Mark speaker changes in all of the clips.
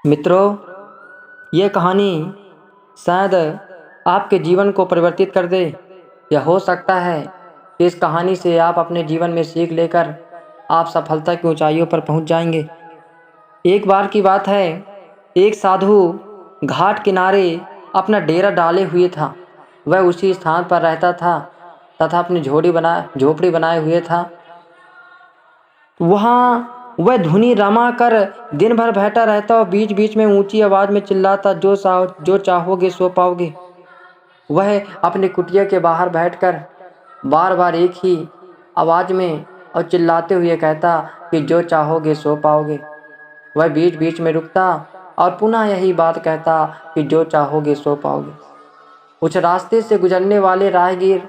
Speaker 1: मित्रों, ये कहानी शायद आपके जीवन को परिवर्तित कर दे। या हो सकता है कि इस कहानी से आप अपने जीवन में सीख लेकर आप सफलता की ऊंचाइयों पर पहुंच जाएंगे। एक बार की बात है, एक साधु घाट किनारे अपना डेरा डाले हुए था। वह उसी स्थान पर रहता था तथा अपनी झोपड़ी बनाए हुए था। वहाँ वह धुनी रमा कर दिन भर बैठा रहता और बीच बीच में ऊंची आवाज़ में चिल्लाता, जो चाहोगे सो पाओगे। वह अपनी कुटिया के बाहर बैठकर बार बार एक ही आवाज़ में और चिल्लाते हुए कहता कि जो चाहोगे सो पाओगे। वह बीच बीच में रुकता और पुनः यही बात कहता कि जो चाहोगे सो पाओगे। उस रास्ते से गुजरने वाले राहगीर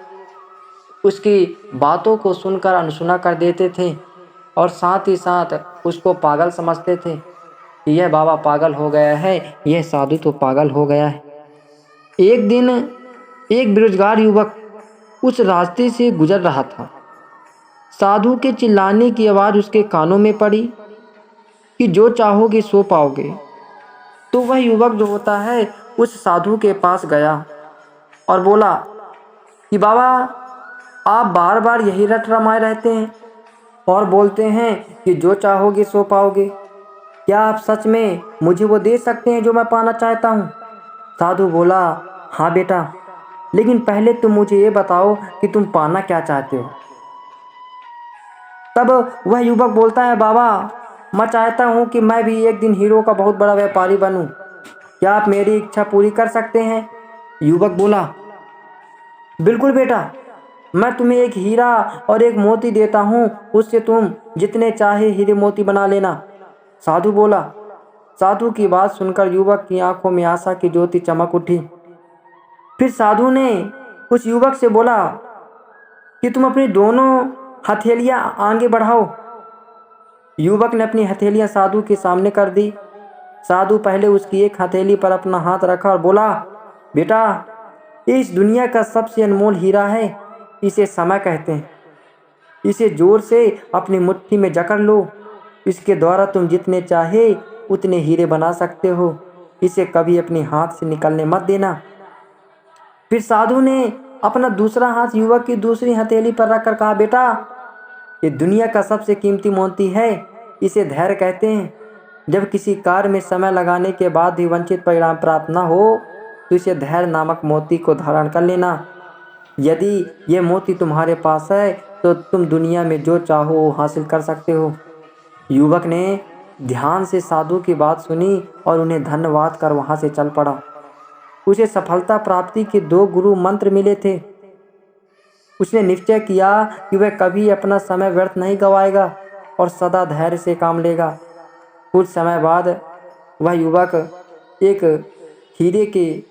Speaker 1: उसकी बातों को सुनकर अनसुना कर देते थे और साथ ही साथ उसको पागल समझते थे कि यह बाबा पागल हो गया है, यह साधु तो पागल हो गया है। एक दिन एक बेरोजगार युवक उस रास्ते से गुजर रहा था। साधु के चिल्लाने की आवाज़ उसके कानों में पड़ी कि जो चाहोगे सो पाओगे। तो वह युवक जो होता है उस साधु के पास गया और बोला कि बाबा, आप बार बार यही रट रमाए रहते हैं और बोलते हैं कि जो चाहोगे सो पाओगे। क्या आप सच में मुझे वो दे सकते हैं जो मैं पाना चाहता हूँ? साधु बोला, हाँ बेटा, लेकिन पहले तुम मुझे ये बताओ कि तुम पाना क्या चाहते हो। तब वह युवक बोलता है, बाबा, मैं चाहता हूँ कि मैं भी एक दिन हीरो का बहुत बड़ा व्यापारी बनूँ। क्या आप मेरी इच्छा पूरी कर सकते हैं? युवक बोला, बिल्कुल बेटा, मैं तुम्हें एक हीरा और एक मोती देता हूँ, उससे तुम जितने चाहे हीरे मोती बना लेना। साधु बोला। साधु की बात सुनकर युवक की आंखों में आशा की ज्योति चमक उठी। फिर साधु ने उस युवक से बोला कि तुम अपनी दोनों हथेलियां आगे बढ़ाओ। युवक ने अपनी हथेलियां साधु के सामने कर दी। साधु पहले उसकी एक हथेली पर अपना हाथ रखा और बोला, बेटा, इस दुनिया का सबसे अनमोल हीरा है, इसे समय कहते हैं। इसे जोर से अपनी मुट्ठी में जकड़ लो। इसके द्वारा तुम जितने चाहे उतने हीरे बना सकते हो। इसे कभी अपने हाथ से निकलने मत देना। फिर साधु ने अपना दूसरा हाथ युवक की दूसरी हथेली पर रखकर कहा, बेटा, ये दुनिया का सबसे कीमती मोती है, इसे धैर्य कहते हैं। जब किसी कार्य में समय लगाने के बाद भी वांछित परिणाम प्राप्त न हो तो इसे धैर्य नामक मोती को धारण कर लेना। यदि ये मोती तुम्हारे पास है तो तुम दुनिया में जो चाहो वो हासिल कर सकते हो। युवक ने ध्यान से साधु की बात सुनी और उन्हें धन्यवाद कर वहां से चल पड़ा। उसे सफलता प्राप्ति के 2 गुरु मंत्र मिले थे। उसने निश्चय किया कि वह कभी अपना समय व्यर्थ नहीं गवाएगा और सदा धैर्य से काम लेगा। कुछ समय बाद वह युवक एक हीरे के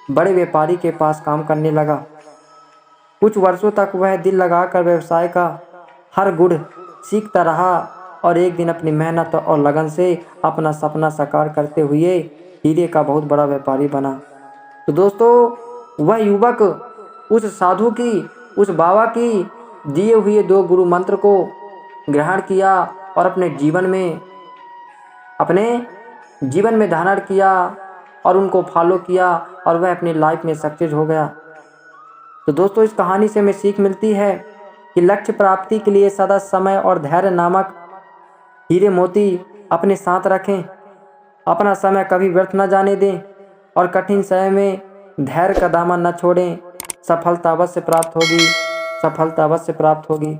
Speaker 1: बड़े व्यापारी के पास काम करने लगा। कुछ वर्षों तक वह दिल लगाकर व्यवसाय का हर गुण सीखता रहा और एक दिन अपनी मेहनत और लगन से अपना सपना साकार करते हुए हीरे का बहुत बड़ा व्यापारी बना। तो दोस्तों, वह युवक उस साधु की, उस बाबा की दिए हुए 2 गुरु मंत्र को ग्रहण किया और अपने जीवन में धारण किया और उनको फॉलो किया और वह अपनी लाइफ में सक्सेस हो गया। तो दोस्तों, इस कहानी से हमें सीख मिलती है कि लक्ष्य प्राप्ति के लिए सदा समय और धैर्य नामक हीरे मोती अपने साथ रखें। अपना समय कभी व्यर्थ न जाने दें और कठिन समय में धैर्य का दामन न छोड़ें। सफलता अवश्य प्राप्त होगी।